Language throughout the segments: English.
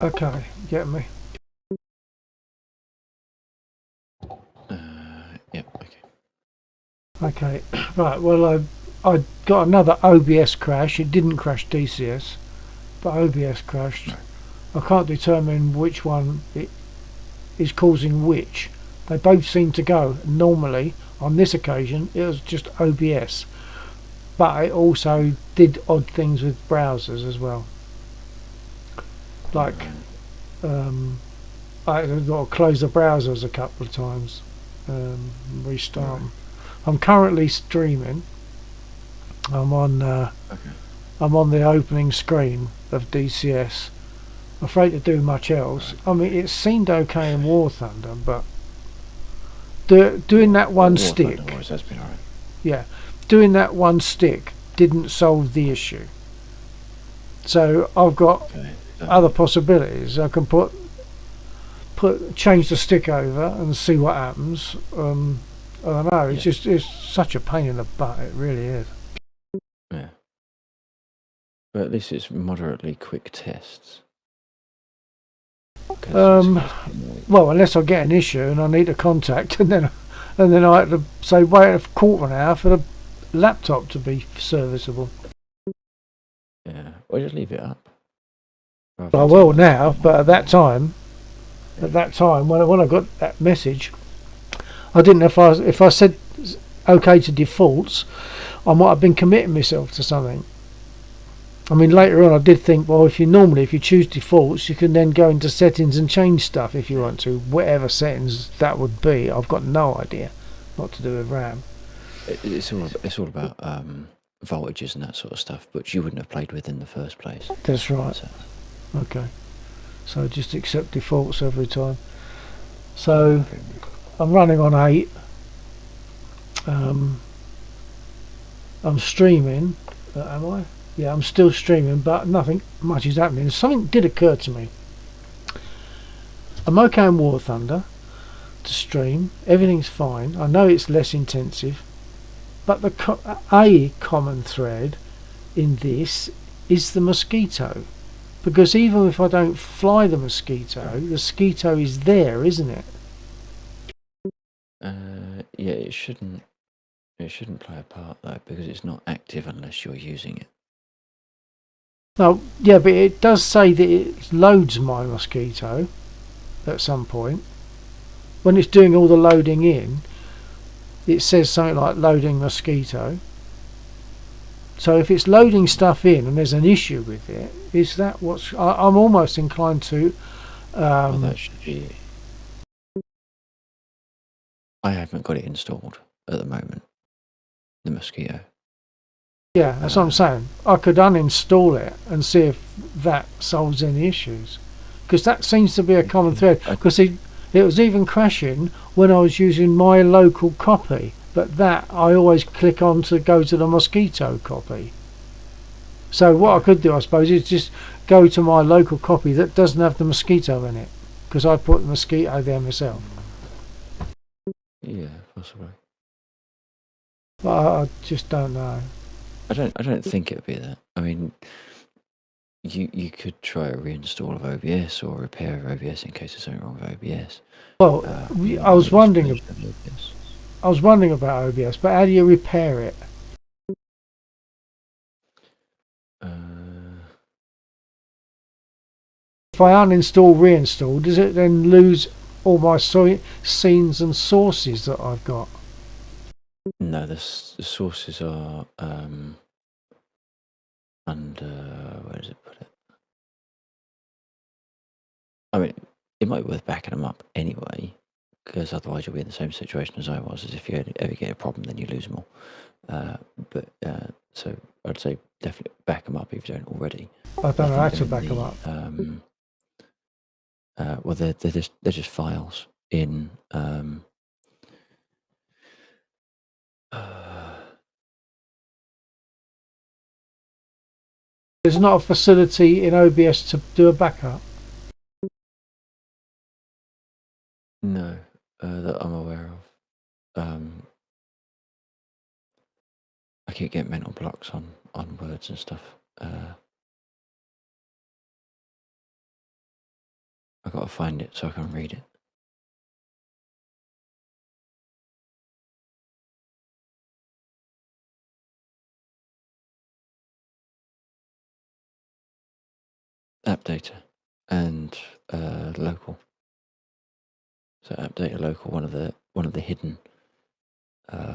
Okay, get me. Yep. Okay. Okay, right. Well, I got another OBS crash. It didn't crash DCS, but OBS crashed. Right. I can't determine which one it is causing which. They both seem to go. Normally, on this occasion, it was just OBS, but it also did odd things with browsers as well. Like, um, I've got to close the browsers a couple of times, restart them. I'm currently streaming. I'm on. Okay. I'm on the opening screen of DCS. I'm afraid to do much else. Right. I mean, it seemed okay in War Thunder, but doing that one War Thunder stick, always has been alright. yeah, doing that one stick didn't solve the issue. So I've got Okay. other possibilities. I can change the stick over and see what happens. I don't know. Yeah. It's such a pain in the butt. It really is. Yeah. But at least it's moderately quick tests. Well, unless I get an issue and I need to contact, and then I have to say wait a quarter of an hour for the laptop to be serviceable. Yeah. Or just leave it up. I will now, but at that time, when I got that message, I didn't know if I said okay to defaults, I might have been committing myself to something. I mean, later on, I did think, well, if you choose defaults, you can then go into settings and change stuff if you want to, whatever settings that would be. I've got no idea, not to do with RAM. It's all about voltages and that sort of stuff, which you wouldn't have played with in the first place. That's right. So, Okay. So just accept defaults every time. So I'm running on 8. I'm streaming. Am I? Yeah, I'm still streaming, but nothing much is happening. Something did occur to me. I'm okay in War Thunder to stream. Everything's fine. I know it's less intensive, but a common thread in this is the mosquito. Because even if I don't fly the mosquito is there, isn't it? yeah, it shouldn't play a part though, because it's not active unless you're using it. No, yeah, but it does say that it loads my mosquito at some point. When it's doing all the loading in, it says something like loading mosquito. So if it's loading stuff in and there's an issue with it, is that what's... I'm almost inclined to... Well, that should be... I haven't got it installed at the moment, the mosquito. Yeah, that's what I'm saying. I could uninstall it and see if that solves any issues. Because that seems to be a common thread. Because it was even crashing when I was using my local copy. But that, I always click on to go to the mosquito copy. So what I could do, I suppose, is just go to my local copy that doesn't have the mosquito in it. Because I put the mosquito there myself. Yeah, possibly. But I just don't know. I don't think it would be that. I mean, you could try a reinstall of OBS or repair of OBS in case there's something wrong with OBS. Well, I was wondering about OBS, but how do you repair it? If I uninstall, reinstall, does it then lose all my scenes and sources that I've got? No, the sources are under... where does it put it? I mean, it might be worth backing them up anyway, because otherwise you'll be in the same situation as I was, as if you ever get a problem, then you lose them all. So I'd say definitely back them up if you don't already. I don't know how to back them up. Well, they're just files in... There's not a facility in OBS to do a backup. No, that I'm aware of. I keep getting mental blocks on words and stuff. I've got to find it so I can read it. App data and local. So app data local, one of the hidden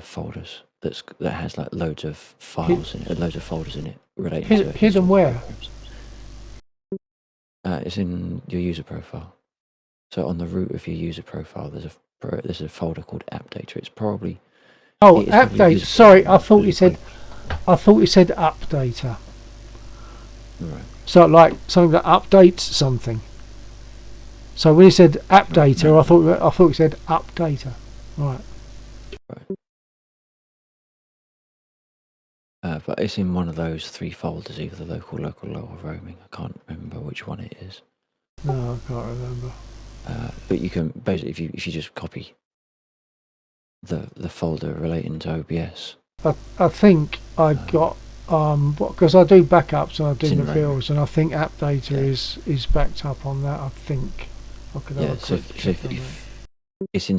folders that has like loads of files in it, loads of folders in it relating to Hidden installing where? programs. It's in your user profile. So on the root of your user profile, there's a folder called app data. It's probably Oh, it is probably update. visible Sorry, from I thought you said updater. right. So like something that updates something. So when you said app data, No. I thought you said updater. Right. But it's in one of those 3 folders, either the local, or roaming. I can't remember which one it is. No, I can't remember. But you can basically, if you just copy the folder relating to OBS. I think I got because I do backups and I do in the roaming. builds, and I think app data Yeah. is backed up on that. I think I could have Yeah, a so quick check on that. if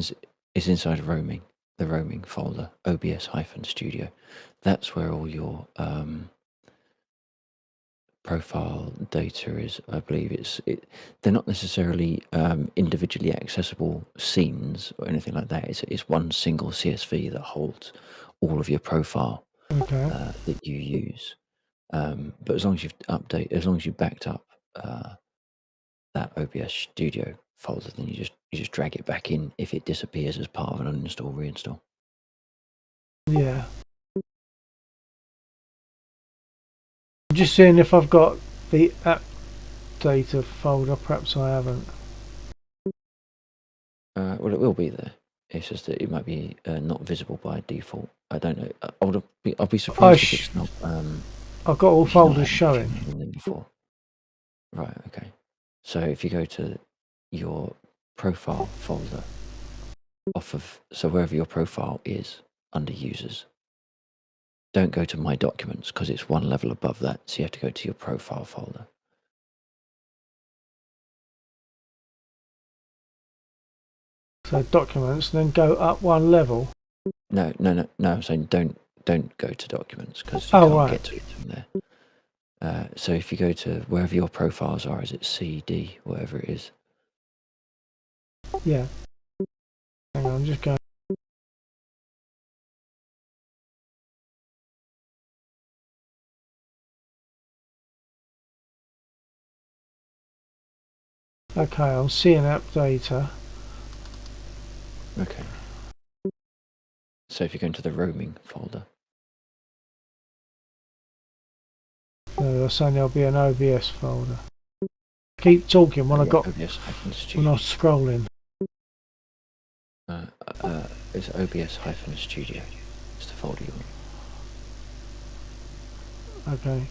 it's inside roaming, the roaming folder, OBS-Studio. That's where all your profile data is. I believe they're not necessarily individually accessible scenes or anything like that. It's one single CSV that holds all of your profile Okay. that you use. But as long as as long as you backed up that OBS Studio folder, then you just drag it back in if it disappears as part of an uninstall reinstall. Yeah. I'm just seeing if I've got the app data folder. Perhaps I haven't. Well, it will be there. It's just that it might be not visible by default. I don't know. I'll be surprised if it's not. I've got all if you've not folders had showing. anything in them before. Right. Okay. So if you go to your profile folder so wherever your profile is under users, don't go to my documents because it's one level above that. So you have to go to your profile folder. So documents, then go up one level. No. I'm saying don't go to documents because you Oh, can't right. get to it from there. So if you go to wherever your profiles are, is it C, D, whatever it is? Yeah. Hang on, I'm just going. Okay, I'm seeing app data. Okay. So if you go into the roaming folder, They're saying there'll be an OBS folder. Keep talking when OBS when Studio. I'm scrolling. It's OBS Studio. It's the folder you want. Okay.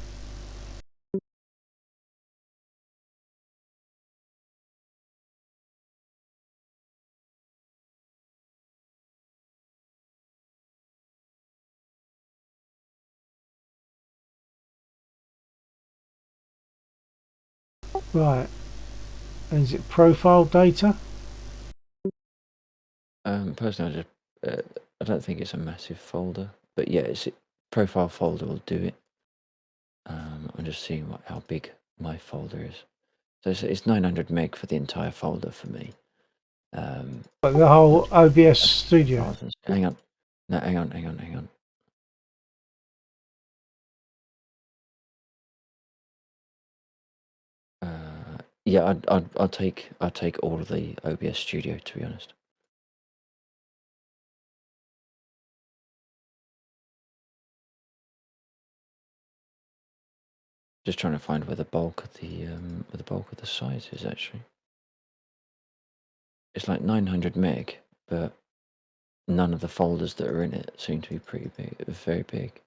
Right. And is it profile data? Personally, I don't think it's a massive folder, but yeah, profile folder will do it. I'm just seeing how big my folder is. So it's 900 meg for the entire folder for me. But the whole OBS Studio. Hang on. No, hang on. Yeah, I'll take all of the OBS Studio, to be honest. Just trying to find where the bulk of the size is actually. It's like 900 meg, but none of the folders that are in it seem to be pretty big, very big.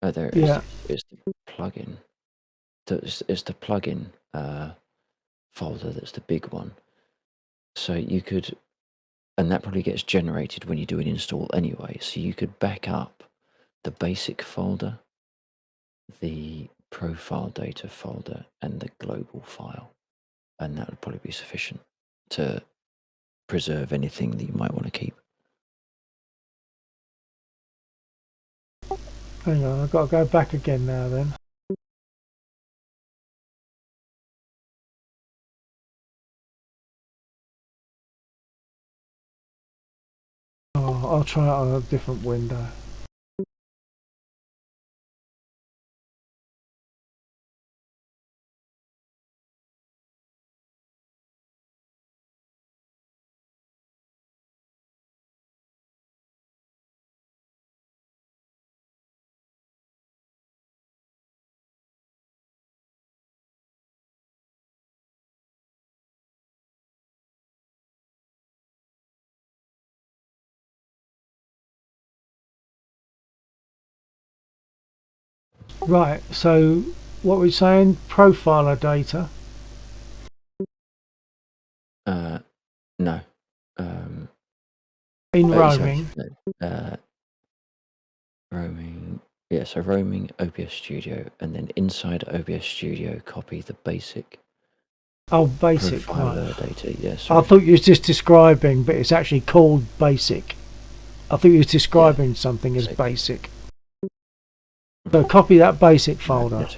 Oh, there it is. Yeah. It's the plugin. It's the plugin folder that's the big one. So you could, and that probably gets generated when you do an install anyway. So you could back up the basic folder, the profile data folder, and the global file. and that would probably be sufficient to preserve anything that you might want to keep. Hang on, I've got to go back again now then. Oh, I'll try it on a different window. Right, so what we're saying, profiler data. No. In sorry, roaming. no, roaming. Yeah, so roaming OBS Studio, and then inside OBS Studio, copy the basic Oh, basic. Right. profiler data. Yeah, I sorry. thought you was just describing, but it's actually called basic. I thought you was describing something as basic. So copy that basic folder. Yes,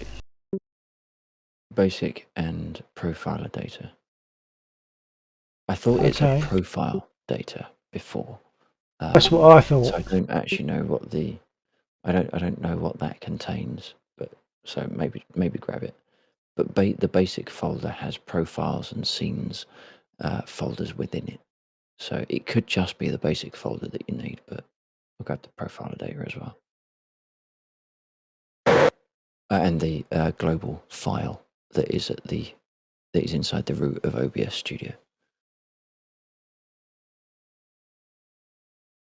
basic and profiler data. I thought it said Okay. profile data before. That's what I thought. So I don't actually know what the I don't know what that contains, but so maybe grab it. But the basic folder has profiles and scenes folders within it. So it could just be the basic folder that you need, but we'll grab the profiler data as well. And the global file that is inside the root of OBS Studio.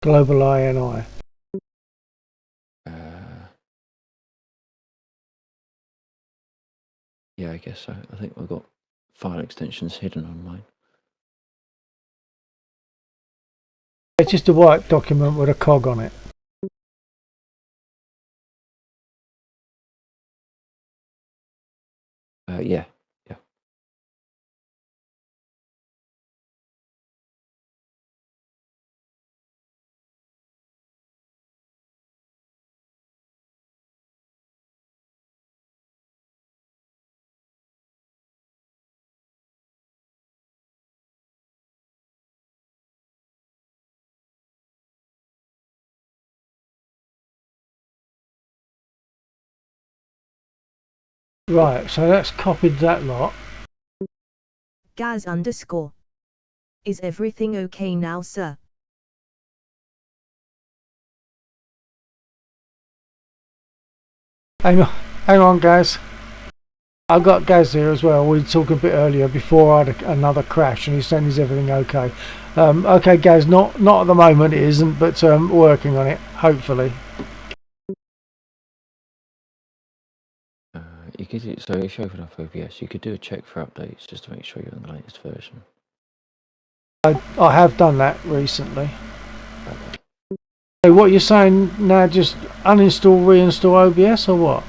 Global INI. Yeah, I guess so. I think we've got file extensions hidden on mine. It's just a white document with a cog on it. Yeah. Right, so that's copied that lot. Gaz _ Is everything okay now, sir? Hang on, guys. I've got Gaz here as well. We talked a bit earlier before I had another crash, and he's saying is everything okay. Okay, Gaz, not at the moment it isn't, but working on it, hopefully. You could so if you open up OBS, you could do a check for updates just to make sure you're on the latest version. I have done that recently. So what you're saying now, just uninstall, reinstall OBS or what?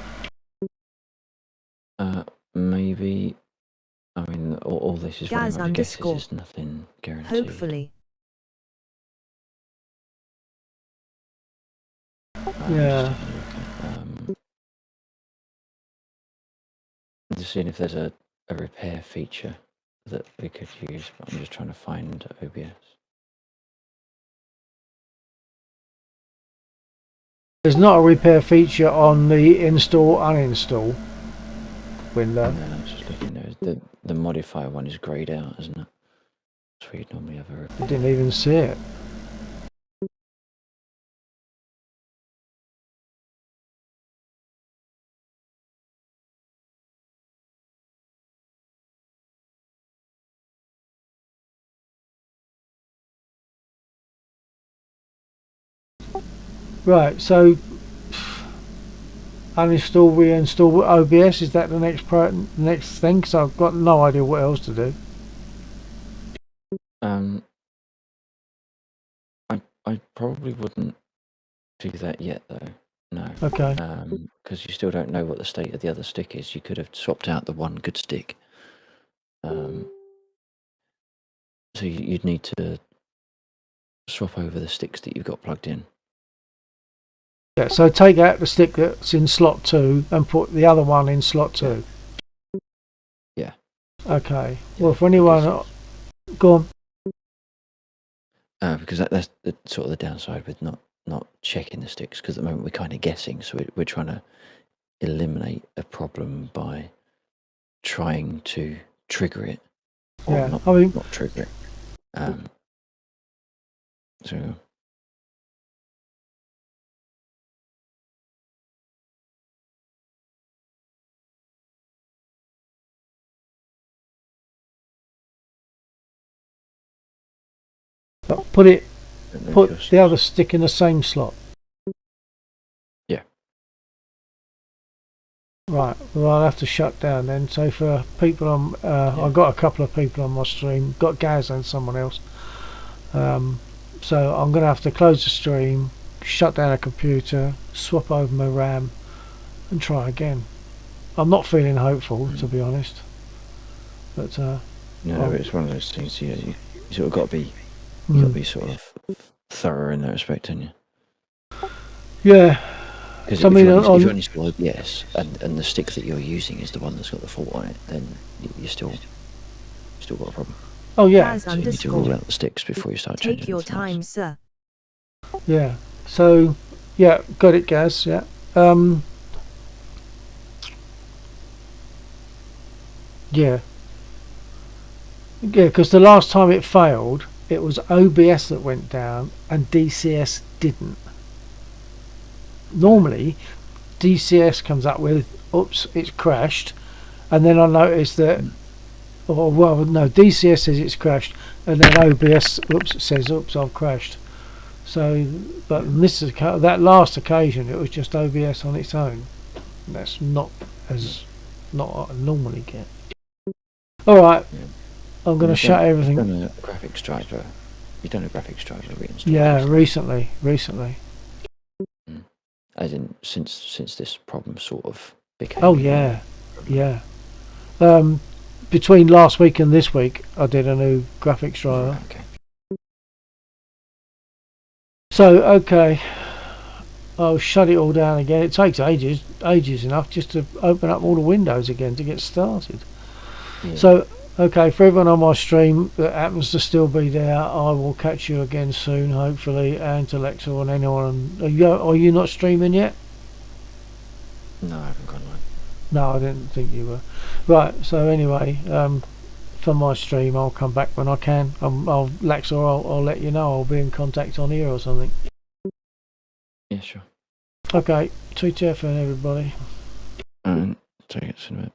Maybe. I mean, all this is Gaz very much guesses. _ It's nothing guaranteed. Hopefully. Yeah. Just seeing if there's a repair feature that we could use, but I'm just trying to find OBS. There's not a repair feature on the install uninstall window. No, I was just looking there. The modifier one is greyed out, isn't it? That's where you'd normally have a repair. I didn't even see it. Right, so uninstall, reinstall OBS, is that the next thing? Because I've got no idea what else to do. I probably wouldn't do that yet, though. No. Okay. Because you still don't know what the state of the other stick is. You could have swapped out the one good stick. So you'd need to swap over the sticks that you've got plugged in. Yeah, so take out the stick that's in slot 2 and put the other one in slot 2. Yeah. Okay. Well, for anyone, go on. Because that's the sort of the downside with not checking the sticks, because at the moment we're kind of guessing, so we're trying to eliminate a problem by trying to trigger it, or Yeah, not, I mean, not trigger it. So put I don't know if put you're the other stick in the same slot. Yeah. Right. Well, I'll have to shut down then. So for people on, I've got a couple of people on my stream. Got Gaz and someone else. So I'm going to have to close the stream, shut down a computer, swap over my RAM, and try again. I'm not feeling hopeful, to be honest. But no, it's one of those things. Yeah, you sort of got to be sort of thorough in that respect, haven't you? Yeah. Because So, if, I mean, you're on- on install OBS and the stick that you're using is the one that's got the fault on it, then you still got a problem. Oh yeah. Gaz So you need to rule underscore. out the sticks before you start changing Take your anything else. time, sir. Yeah. So yeah, got it, Gaz. Yeah. Yeah. Yeah, because the last time it failed, it was OBS that went down and DCS didn't. Normally, DCS comes up with, oops, it's crashed, and then I noticed that, or well, no, DCS says it's crashed, and then OBS, oops, says, oops, I've crashed. So, but on this that last occasion, it was just OBS on its own. That's not what I normally get. All right, Yeah. I'm going to You've shut done- everything. You've done a graphics driver. You've done a graphics driver reinstall. Yeah, recently. recently. As in since this problem sort of became. Oh yeah, yeah. Between last week and this week, I did a new graphics driver. Right, okay. So okay, I'll shut it all down again. It takes ages enough just to open up all the windows again to get started. Yeah. So okay, for everyone on my stream that happens to still be there, I will catch you again soon, hopefully, and to Lexa and anyone. Are you not streaming yet? No, I haven't gone live. No, I didn't think you were. Right, so anyway, for my stream, I'll come back when I can. Lex, or I'll let you know. I'll be in contact on here or something. Yeah, sure. Okay, TTFN everybody. Take it in a bit.